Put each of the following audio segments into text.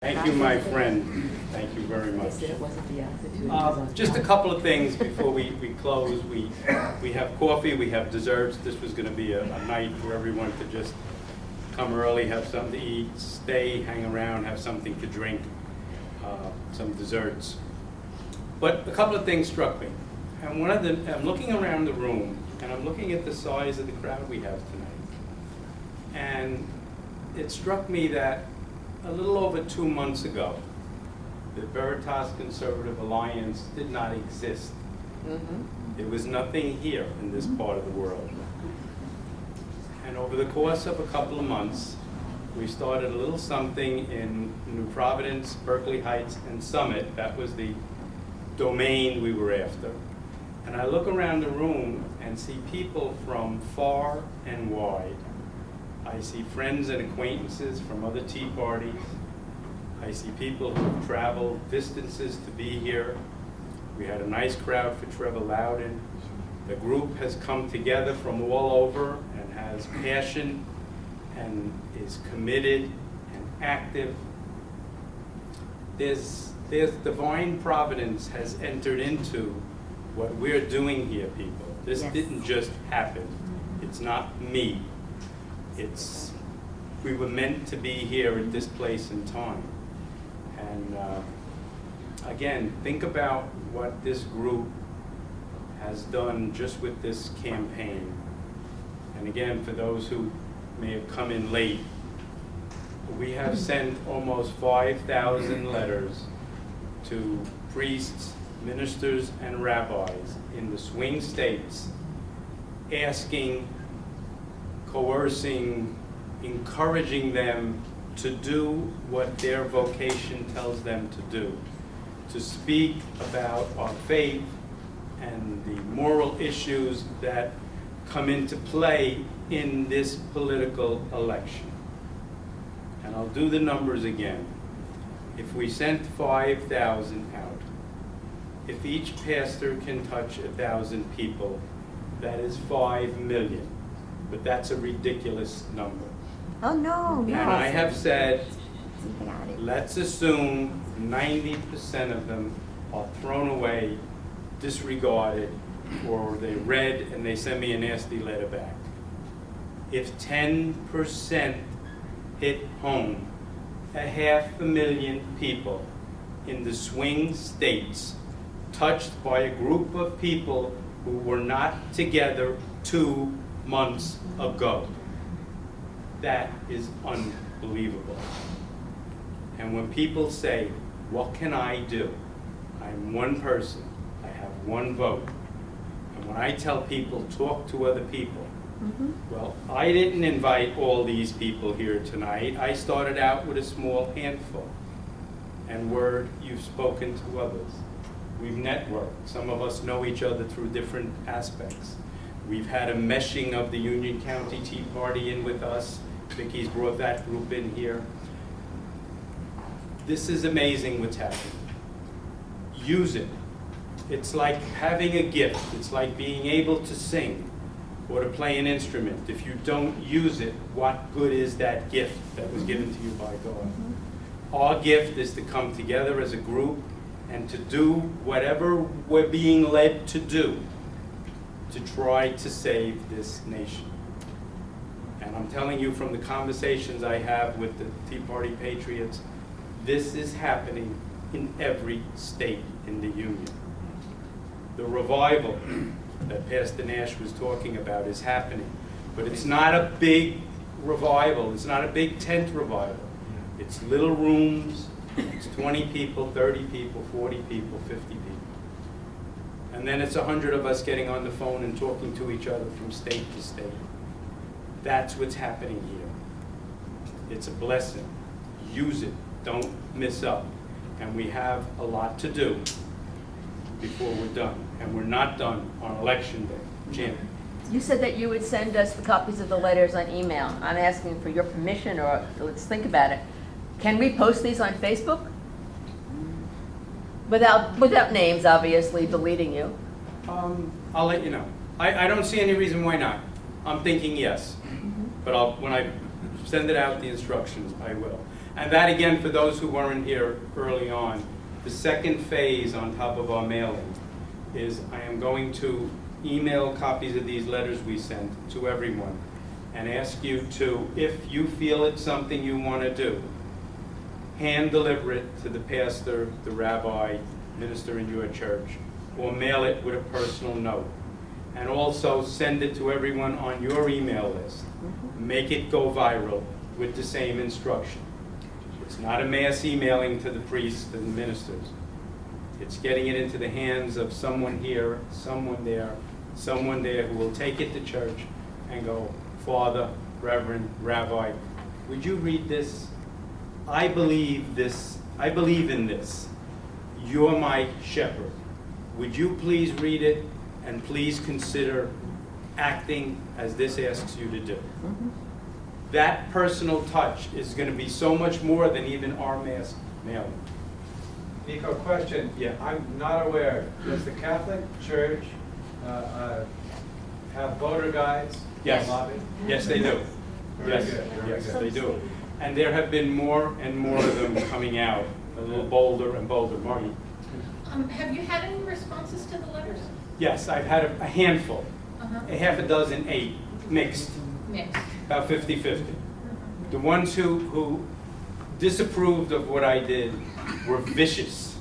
Thank you, my friend. Thank you very much. Just a couple of things before we close. We have coffee, we have desserts. This was going to be a night for everyone to just come early, have something to eat, stay, hang around, have something to drink, some desserts. But a couple of things struck me. And one of them, I'm looking around the room, and I'm looking at the size of the crowd we have tonight. And it struck me that a little over 2 months ago, the Veritas Conservative Alliance did not exist. There was nothing here in this part of the world. And over the course of a couple of months, we started a little something in New Providence, Berkeley Heights, and Summit. That was the domain we were after. And I look around the room and see people from far and wide. I see friends and acquaintances from other Tea Parties. I see people who have traveled distances to be here. We had a nice crowd for Trevor Loudon. The group has come together from all over and has passion and is committed and active. There's divine providence has entered into what we're doing here, people. This didn't just happen. It's not me. We were meant to be here at this place and time. And again, think about what this group has done just with this campaign. And again, for those who may have come in late, we have sent almost 5,000 letters to priests, ministers, and rabbis in the swing states asking, coercing, encouraging them to do what their vocation tells them to do, to speak about our faith and the moral issues that come into play in this political election. And I'll do the numbers again. If we sent 5,000 out, if each pastor can touch 1,000 people, that is 5 million. But that's a ridiculous number. Oh, no. And I have said, let's assume 90% of them are thrown away, disregarded, or they read and they send me a nasty letter back. If 10% hit home, 500,000 people in the swing states touched by a group of people who were not together 2 months ago. That is unbelievable. And when people say, what can I do? I'm one person. I have one vote. And when I tell people, talk to other people, well, I didn't invite all these people here tonight. I started out with a small handful. And word, you've spoken to others. We've networked. Some of us know each other through different aspects. We've had a meshing of the Union County Tea Party in with us. Vicki's brought that group in here. This is amazing what's happening. Use it. It's like having a gift. It's like being able to sing or to play an instrument. If you don't use it, what good is that gift that was given to you by God? Our gift is to come together as a group and to do whatever we're being led to do to try to save this nation. And I'm telling you from the conversations I have with the Tea Party patriots, this is happening in every state in the Union. The revival that Pastor Nash was talking about is happening, but it's not a big revival. It's not a big tent revival. It's little rooms. It's 20 people, 30 people, 40 people, 50 people. And then it's 100 of us getting on the phone and talking to each other from state to state. That's what's happening here. It's a blessing. Use it. Don't miss up. And we have a lot to do before we're done. And we're not done on Election Day. Janet. You said that you would send us the copies of the letters on email. I'm asking for your permission, or let's think about it. Can we post these on Facebook? Without names, obviously, deleting you. I'll let you know. I don't see any reason why not. I'm thinking yes. But when I send it out, the instructions, I will. And that, again, for those who weren't here early on, the second phase on top of our mailing is I am going to email copies of these letters we sent to everyone and ask you to, if you feel it's something you want to do, hand deliver it to the pastor, the rabbi, minister in your church, or mail it with a personal note. And also send it to everyone on your email list. Make it go viral with the same instruction. It's not a mass emailing to the priests and ministers. It's getting it into the hands of someone here, someone there who will take it to church and go, Father, Reverend, Rabbi, would you read this? I believe this. I believe in this. You're my shepherd. Would you please read it and please consider acting as this asks you to do? That personal touch is going to be so much more than even our mass mailing. Nico, question. Yeah. I'm not aware. Does the Catholic Church have voter guides? Yes. Lobby? Yes, they do. Very Yes, good, very yes, good. they do. And there have been more and more of them coming out, a little bolder and bolder. Margie? Have you had any responses to the letters? Yes, I've had a handful, a half a dozen, 8, mixed, Mixed. about 50-50. The ones who disapproved of what I did were vicious.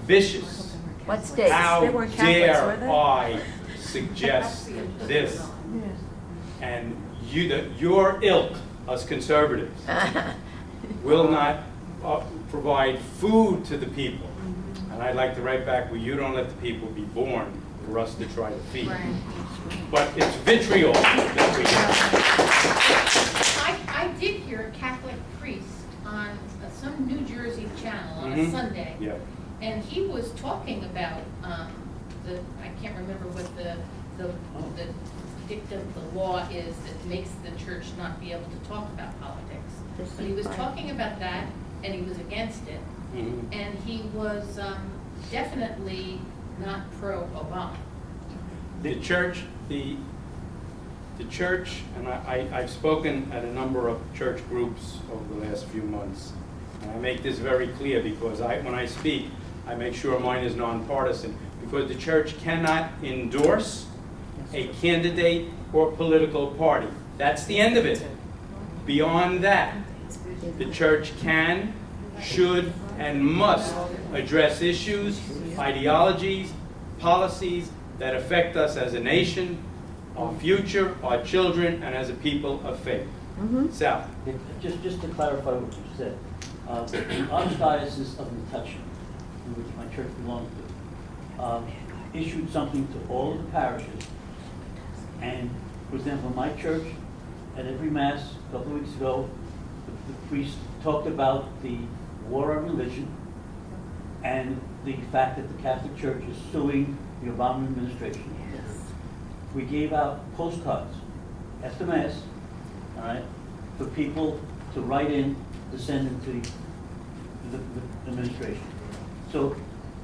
Vicious. What states? How They weren't Catholics, were dare they? I suggest this? And your ilk, us conservatives, will not provide food to the people. And I'd like to write back, well, you don't let the people be born for us to try to feed. Right. But it's vitriol that we have. I did hear a Catholic priest on some New Jersey channel on a Mhm. Sunday. Yeah. And he was talking about I can't remember what the dictum, the law is that makes the church not be able to talk about politics. But he was talking about that, and he was against it. Mhm. And he was definitely not pro-Obama. The church, and I've spoken at a number of church groups over the last few months, and I make this very clear because when I speak, I make sure mine is nonpartisan, because the church cannot endorse a candidate or political party. That's the end of it. Beyond that, the church can, should, and must address issues, ideologies, policies that affect us as a nation, our future, our children, and as a people of faith. Sal? Just to clarify what you said, the Archdiocese of Metuchen, in which my church belonged to, issued something to all of the parishes. And, for example, my church, at every Mass a couple of weeks ago, the priest talked about the war on religion and the fact that the Catholic Church is suing the Obama administration. We gave out postcards at the Mass, all right, for people to write in to send into the administration. So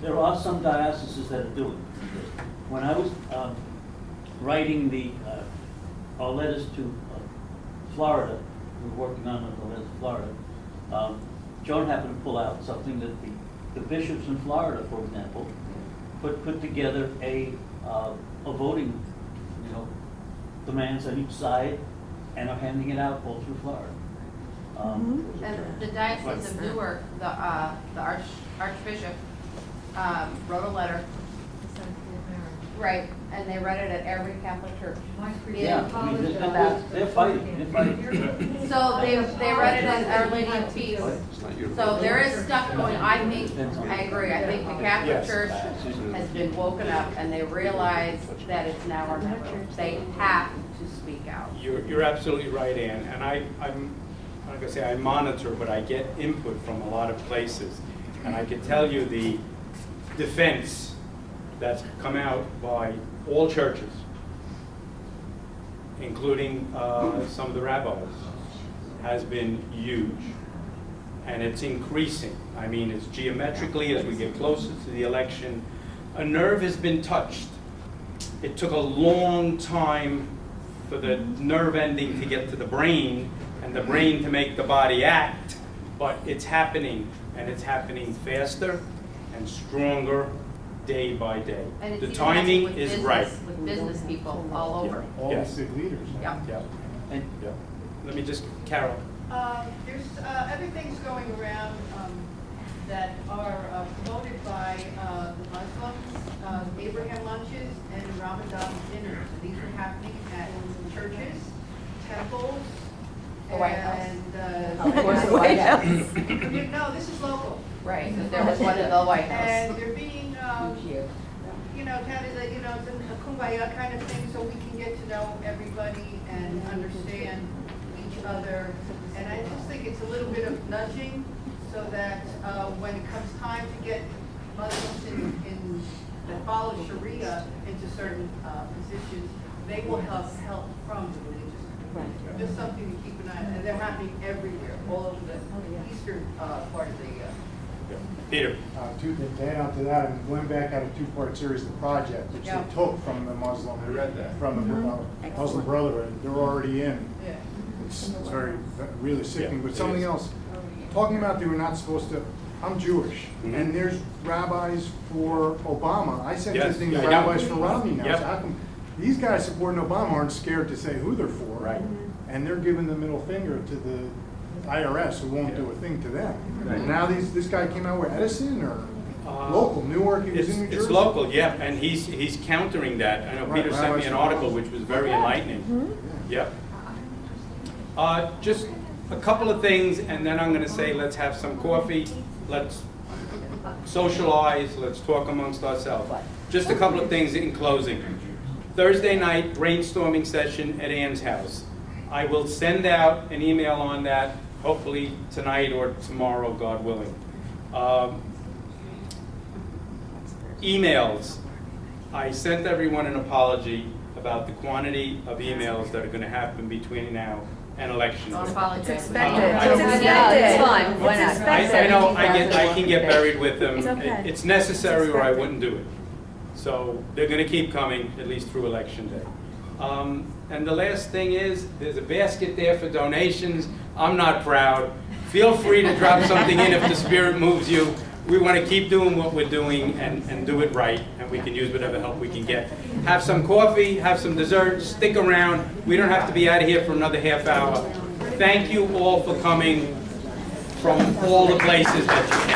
there are some dioceses that are doing this. When I was writing our letters to Florida, we were working on the letters to Florida, Joan happened to pull out something that the bishops in Florida, for example, put together a voting, demands on each side, and are handing it out all through Florida. And the Diocese of Newark, the Archbishop wrote a letter. Right, and they read it at every Catholic church. Yeah, I mean, they're fighting. So they read it at Our Lady of Peace. So there is stuff going, I agree, I think the Catholic Yes. Church has been woken up and they realize that it's now or never. They have to speak out. You're absolutely right, Ann. And I'm not gonna say I monitor, but I get input from a lot of places. And I can tell you the defense that's come out by all churches, including some of the rabbis, has been huge. And it's increasing. I mean, it's geometrically, as we get closer to the election, a nerve has been touched. It took a long time for the nerve ending to get to the brain, and the brain to make the body act. but it's happening, and it's happening faster and stronger day by day. And it's The even timing happening with is business- right. With business people all over. All Yes. these big leaders. Yeah. Yeah, And yeah. Let me just, Carol. There's other things going around that are promoted by the Muslims, Abraham lunches and Ramadan dinners. And these are happening at churches, temples, The White House. and. Of course, the White House. No, this is local. Right, but there was one in the White And House. they're being, kind of, it's a kumbaya kind of thing, so we can get to know everybody and understand each other. And I just think it's a little bit of nudging, so that when it comes time to get Muslims that follow Sharia into certain positions, they will have help from the religious community. Just something to keep an eye on, and they're happening everywhere, all over the eastern part of the. Peter. Two things, to add on to that, and going back at a two-part series, the project, which Yeah. they took from the Muslim, I read that. from the Muslim Brotherhood, they're already in. Yeah. It's very, really sickening, Yeah, but it something is. else, talking about they were not supposed to, I'm Jewish, Mhm. and there's rabbis for Obama. I sent Yes, this thing to I know. rabbis for Romney now, Yep. so how come, these guys supporting Obama aren't scared to say who they're for. Right. And they're giving the middle finger to the IRS, who won't do a thing to them. Right. Now this guy came out with Edison, or Uh, local, Newark, he was It's, in New Jersey? it's local, yeah, and he's countering that. I know Right, Peter sent me rabbis an for article Obama. which was very enlightening. Mm-hmm. Yep. Just a couple of things, and then I'm gonna say, let's have some coffee, let's socialize, let's talk amongst ourselves. Just a couple of things in closing. Thursday night brainstorming session at Ann's house. I will send out an email on that, hopefully tonight or tomorrow, God willing. Emails. I sent everyone an apology about the quantity of emails that are gonna happen between now and election Don't day. apologize. Expected. I don't- It's fine, why not? I know, I can get buried with them. It's okay. It's necessary or I wouldn't do it. So they're gonna keep coming, at least through election day. And the last thing is, there's a basket there for donations. I'm not proud. Feel free to drop something in if the spirit moves you. We want to keep doing what we're doing and do it right, and we can use whatever help we can get. Have some coffee, have some dessert, stick around. We don't have to be out of here for another half hour. Thank you all for coming from all the places that you